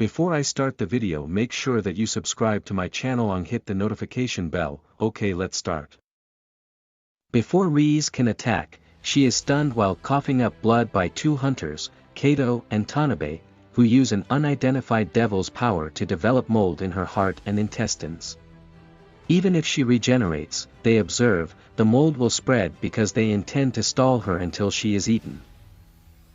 Before I start the video, make sure that you subscribe to my channel and hit the notification bell. Okay, let's start. Before Rize can attack, she is stunned while coughing up blood by two hunters, Kato and Tanabe, who use an unidentified devil's power to develop mold in her heart and intestines. Even if she regenerates, they observe, the mold will spread because they intend to stall her until she is eaten.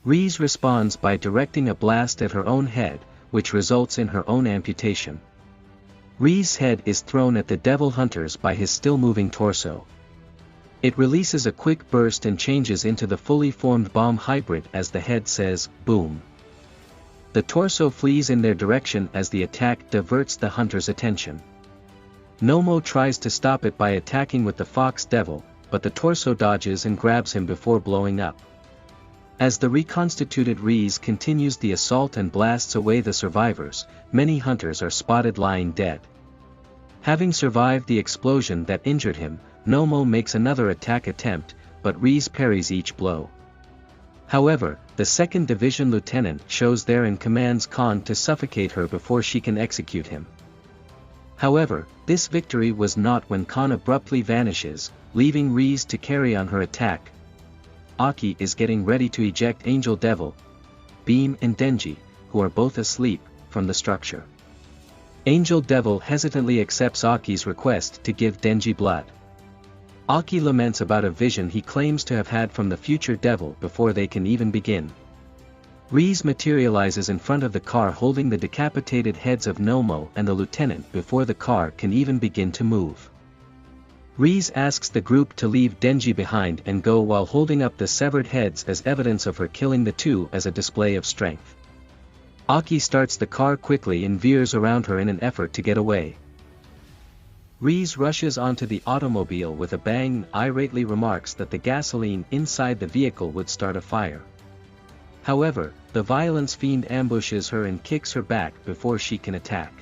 Rize responds by directing a blast at her own head, which results in her own amputation. Rize's head is thrown at the devil hunters by his still-moving torso. It releases a quick burst and changes into the fully formed bomb hybrid as the head says, boom. The torso flees in their direction as the attack diverts the hunter's attention. Nomo tries to stop it by attacking with the fox devil, but the torso dodges and grabs him before blowing up. As the reconstituted Rize continues the assault and blasts away the survivors, many hunters are spotted lying dead. Having survived the explosion that injured him, Nomo makes another attack attempt, but Rize parries each blow. However, the 2nd Division Lieutenant shows there and commands Khan to suffocate her before she can execute him. However, this victory was not when Khan abruptly vanishes, leaving Rize to carry on her attack. Aki is getting ready to eject Angel Devil, Beam and Denji, who are both asleep, from the structure. Angel Devil hesitantly accepts Aki's request to give Denji blood. Aki laments about a vision he claims to have had from the future devil before they can even begin. Rize materializes in front of the car holding the decapitated heads of Nomo and the lieutenant before the car can even begin to move. Rize asks the group to leave Denji behind and go while holding up the severed heads as evidence of her killing the two as a display of strength. Aki starts the car quickly and veers around her in an effort to get away. Rize rushes onto the automobile with a bang and irately remarks that the gasoline inside the vehicle would start a fire. However, the violence fiend ambushes her and kicks her back before she can attack.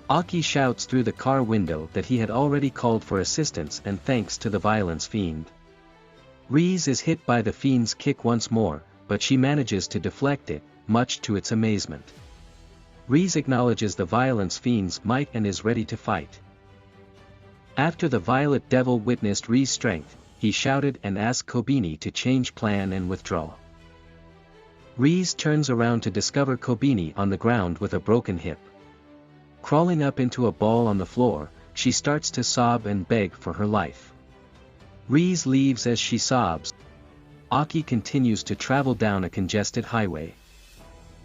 Aki shouts through the car window that he had already called for assistance and thanks to the violence fiend. Rize is hit by the fiend's kick once more, but she manages to deflect it, much to its amazement. Rize acknowledges the violence fiend's might and is ready to fight. After the Violet Devil witnessed Rize's strength, he shouted and asked Kobeni to change plan and withdraw. Rize turns around to discover Kobeni on the ground with a broken hip. Crawling up into a ball on the floor, she starts to sob and beg for her life. Rize leaves as she sobs. Aki continues to travel down a congested highway.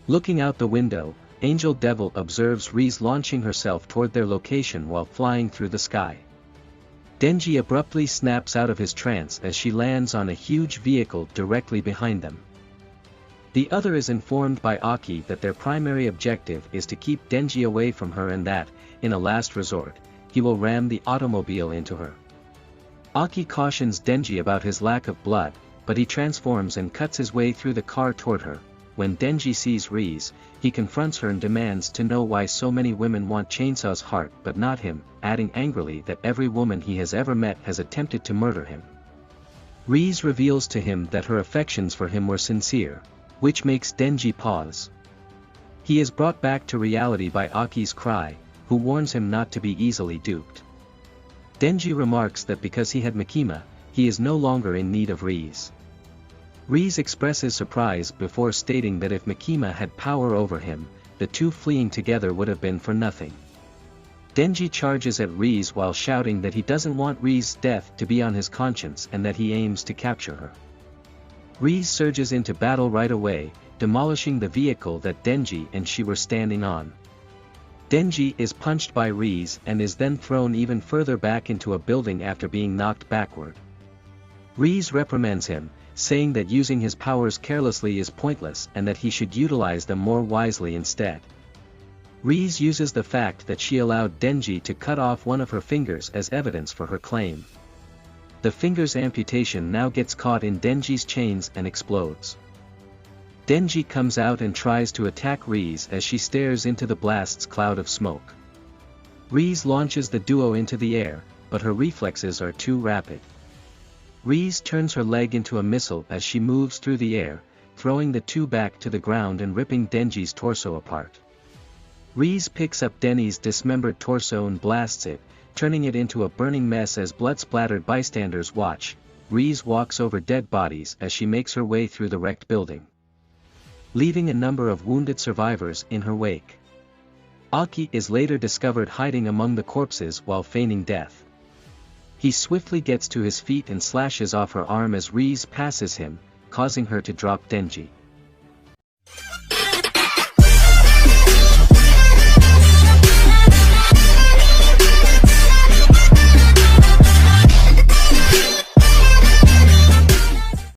Looking out the window, Angel Devil observes Rize launching herself toward their location while flying through the sky. Denji abruptly snaps out of his trance as she lands on a huge vehicle directly behind them. The other is informed by Aki that their primary objective is to keep Denji away from her and that, in a last resort, he will ram the automobile into her. Aki cautions Denji about his lack of blood, but he transforms and cuts his way through the car toward her. When Denji sees Rize, he confronts her and demands to know why so many women want Chainsaw's heart but not him, adding angrily that every woman he has ever met has attempted to murder him. Rize reveals to him that her affections for him were sincere, which makes Denji pause. He is brought back to reality by Aki's cry, who warns him not to be easily duped. Denji remarks that because he had Makima, he is no longer in need of Rize. Rize expresses surprise before stating that if Makima had power over him, the two fleeing together would have been for nothing. Denji charges at Rize while shouting that he doesn't want Rize's death to be on his conscience and that he aims to capture her. Rize surges into battle right away, demolishing the vehicle that Denji and she were standing on. Denji is punched by Rize and is then thrown even further back into a building after being knocked backward. Rize reprimands him, saying that using his powers carelessly is pointless and that he should utilize them more wisely instead. Rize uses the fact that she allowed Denji to cut off one of her fingers as evidence for her claim. The finger's amputation now gets caught in Denji's chains and explodes. Denji comes out and tries to attack Rize as she stares into the blast's cloud of smoke. Rize launches the duo into the air, but her reflexes are too rapid. Rize turns her leg into a missile as she moves through the air, throwing the two back to the ground and ripping Denji's torso apart. Reese picks up Denny's dismembered torso and blasts it, turning it into a burning mess as blood-splattered bystanders watch. Reese walks over dead bodies as she makes her way through the wrecked building, leaving a number of wounded survivors in her wake. Aki is later discovered hiding among the corpses while feigning death. He swiftly gets to his feet and slashes off her arm as Reese passes him, causing her to drop Denji.